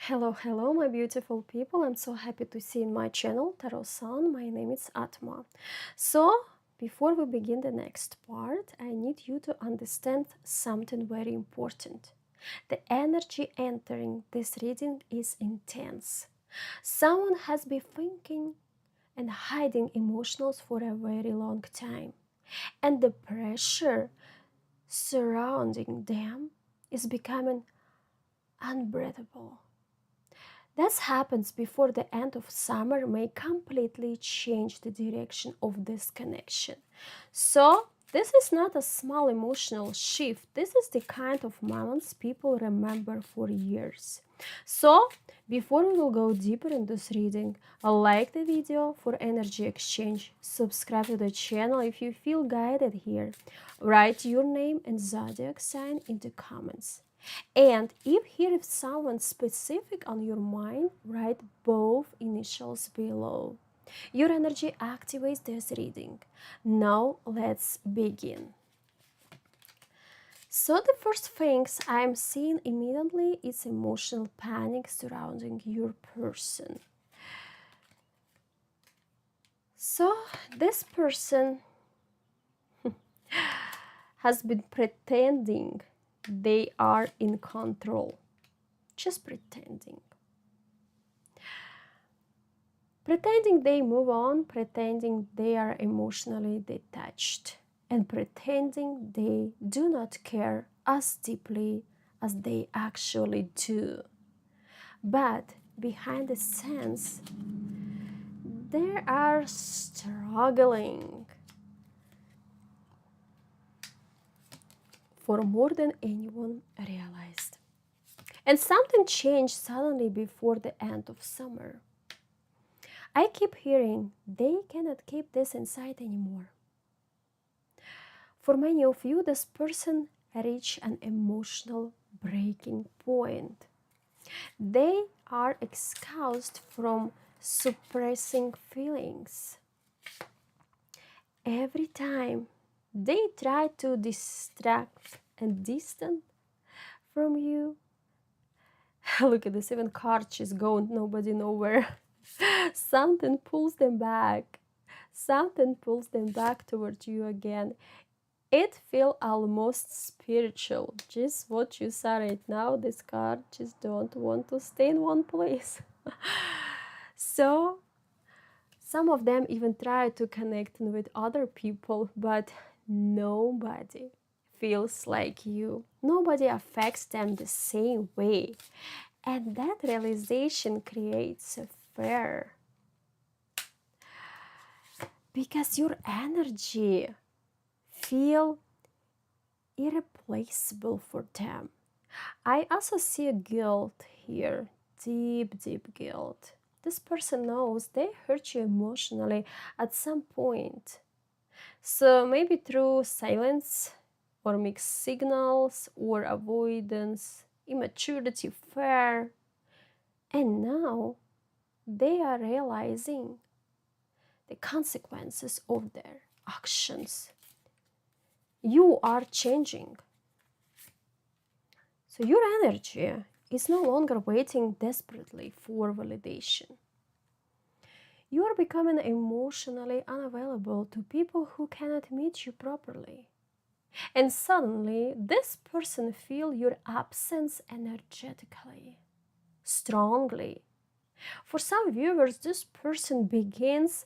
Hello, my beautiful people. I'm so happy to see in my channel, Tarot Sun. My name is Atma. So, before we begin the next part, I need you to understand something very important. The energy entering this reading is intense. Someone has been thinking and hiding emotions for a very long time, and the pressure surrounding them is becoming unbreathable. This happens before the end of summer may completely change the direction of this connection. So, this is not a small emotional shift. This is the kind of moments people remember for years. So, before we will go deeper in this reading, like the video for energy exchange, subscribe to the channel if you feel guided here, write your name and zodiac sign in the comments. And if here is someone specific on your mind, write both initials below. Your energy activates this reading. Now let's begin. So the first things I'm seeing immediately is emotional panic surrounding your person. So this person has been pretending they are in control. Just pretending. Pretending they move on, pretending they are emotionally detached, and pretending they do not care as deeply as they actually do. But behind the scenes, they are struggling for more than anyone realized. And something changed suddenly before the end of summer. I keep hearing they cannot keep this inside anymore. For many of you, this person reached an emotional breaking point. They are exhausted from suppressing feelings. Every time they try to distract and distance from you, look at this, even cart is going nobody nowhere. Something pulls them back. Something pulls them back towards you again. It feels almost spiritual. Just what you saw right now, this card just don't want to stay in one place. So, some of them even try to connect with other people, but nobody feels like you. Nobody affects them the same way. And that realization creates a fear. Because your energy feel irreplaceable for them. I also see a guilt here, deep guilt. This person knows they hurt you emotionally at some point. So maybe through silence or mixed signals or avoidance, immaturity, fear. And now they are realizing the consequences of their actions. You are changing. So your energy is no longer waiting desperately for validation. You are becoming emotionally unavailable to people who cannot meet you properly. And suddenly, this person feels your absence energetically, strongly. For some viewers, this person begins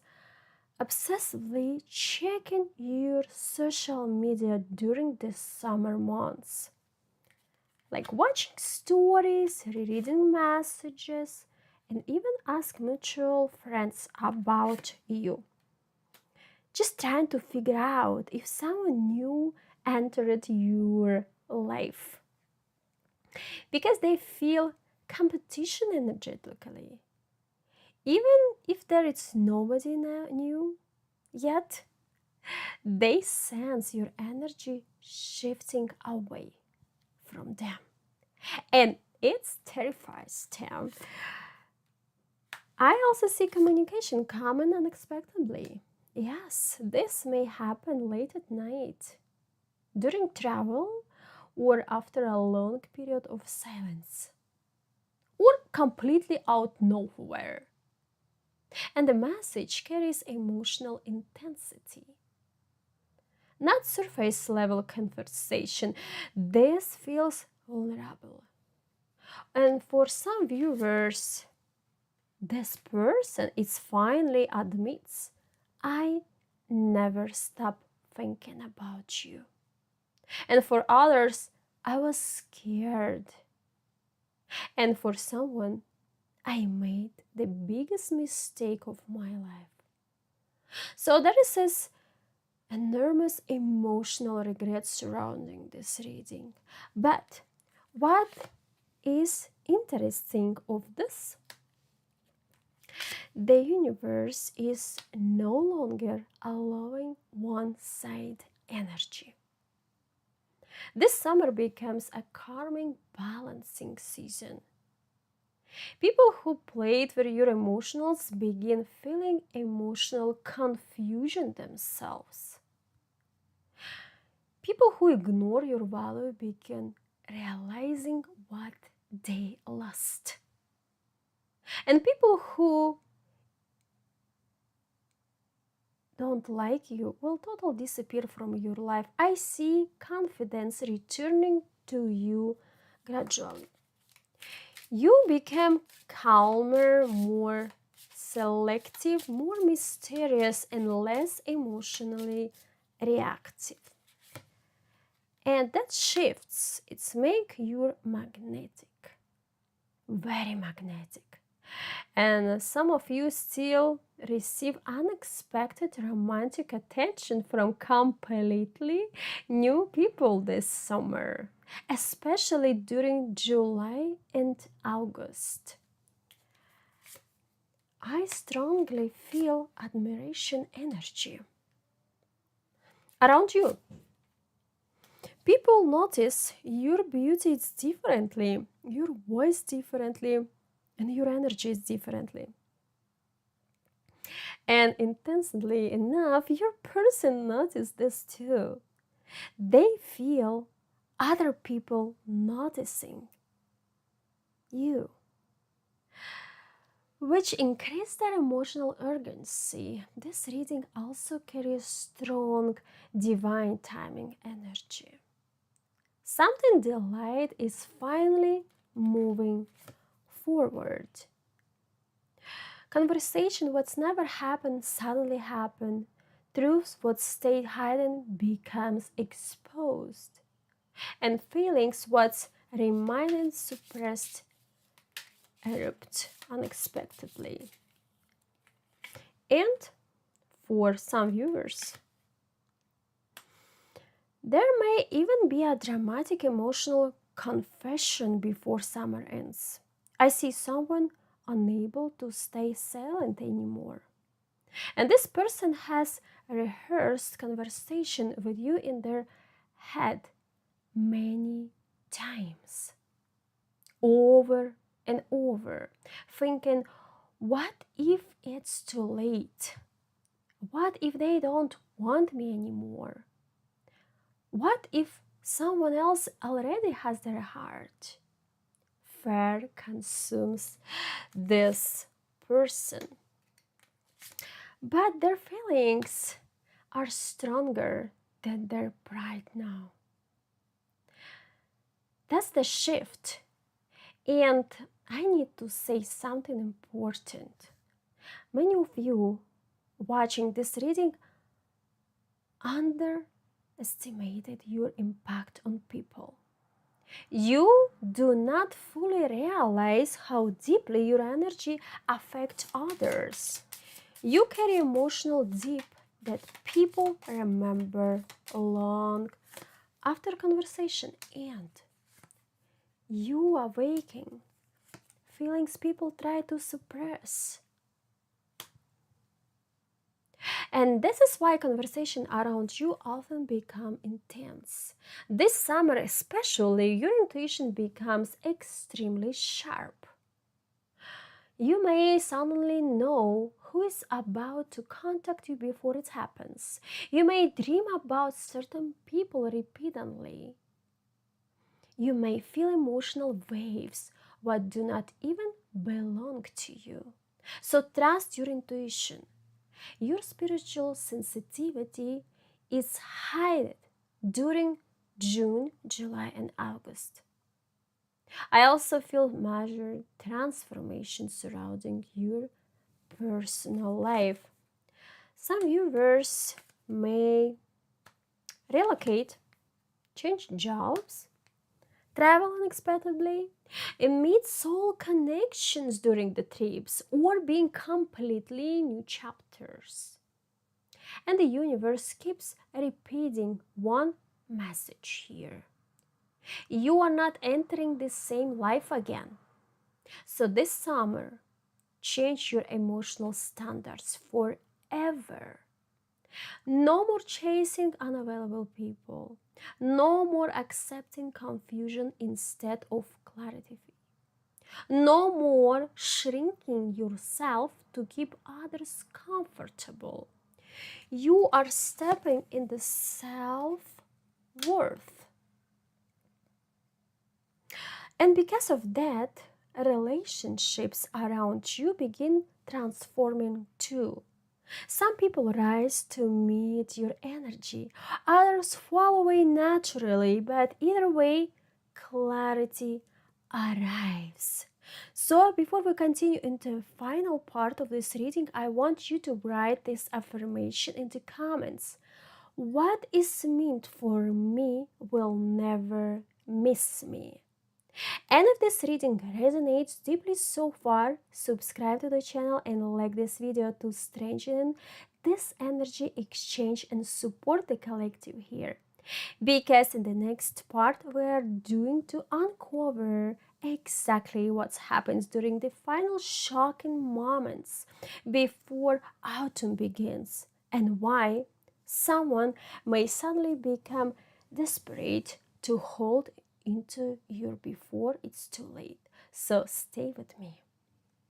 obsessively checking your social media during the summer months. Like watching stories, rereading messages, and even ask mutual friends about you. Just trying to figure out if someone new entered your life. Because they feel competition energetically. Even if there is nobody new yet, they sense your energy shifting away from them. And it terrifies them. I also see communication coming unexpectedly. Yes, this may happen late at night, during travel, or after a long period of silence. Or completely out nowhere. And the message carries emotional intensity, not surface level conversation. This feels vulnerable. And for some viewers, this person is finally admits, I never stop thinking about you. And for others, I was scared. And for someone, I made the biggest mistake of my life. So there is this enormous emotional regret surrounding this reading. But what is interesting of this? The universe is no longer allowing one-side energy. This summer becomes a calming, balancing season. People who played with your emotions begin feeling emotional confusion themselves. People who ignore your value begin realizing what they lost. And people who don't like you will totally disappear from your life. I see confidence returning to you gradually. You become calmer, more selective, more mysterious, and less emotionally reactive. And that shifts. It's make you magnetic, very magnetic. And some of you still receive unexpected romantic attention from completely new people this summer, especially during July and August. I strongly feel admiration energy around you. People notice your beauty is differently, your voice differently, and your energy is differently. And intensely enough, your person notices this too. They feel other people noticing you, which increase their emotional urgency. This reading also carries strong divine timing energy. Something delayed is finally moving forward. Conversation what's never happened suddenly happened. Truths what stayed hidden becomes exposed. And feelings what's remained suppressed erupt unexpectedly. And for some viewers, there may even be a dramatic emotional confession before summer ends. I see someone unable to stay silent anymore. And this person has rehearsed conversation with you in their head many times, over and over, thinking, what if it's too late? What if they don't want me anymore? What if someone else already has their heart? Fear consumes this person. But their feelings are stronger than their pride now. That's the shift. And I need to say something important. Many of you watching this reading underestimated your impact on people. You do not fully realize how deeply your energy affects others. You carry emotional deep that people remember long after conversation, and you awaken feelings people try to suppress. And this is why conversation around you often become intense. This summer especially, your intuition becomes extremely sharp. You may suddenly know who is about to contact you before it happens. You may dream about certain people repeatedly. You may feel emotional waves what do not even belong to you. So trust your intuition. Your spiritual sensitivity is heightened during June, July, and August. I also feel major transformation surrounding your personal life. Some viewers may relocate, change jobs, travel unexpectedly, and meet soul connections during the trips, or being completely new chapters. And the universe keeps repeating one message here. You are not entering the same life again. So this summer, change your emotional standards forever. No more chasing unavailable people. No more accepting confusion instead of clarity. No more shrinking yourself to keep others comfortable. You are stepping in the self-worth. And because of that, relationships around you begin transforming too. Some people rise to meet your energy, others fall away naturally, but either way, clarity arrives. So, before we continue into the final part of this reading, I want you to write this affirmation in the comments. What is meant for me will never miss me. And if this reading resonates deeply so far, subscribe to the channel and like this video to strengthen this energy exchange and support the collective here. Because in the next part, we are going to uncover exactly what happens during the final shocking moments before autumn begins and why someone may suddenly become desperate to hold into your before it's too late. So stay with me.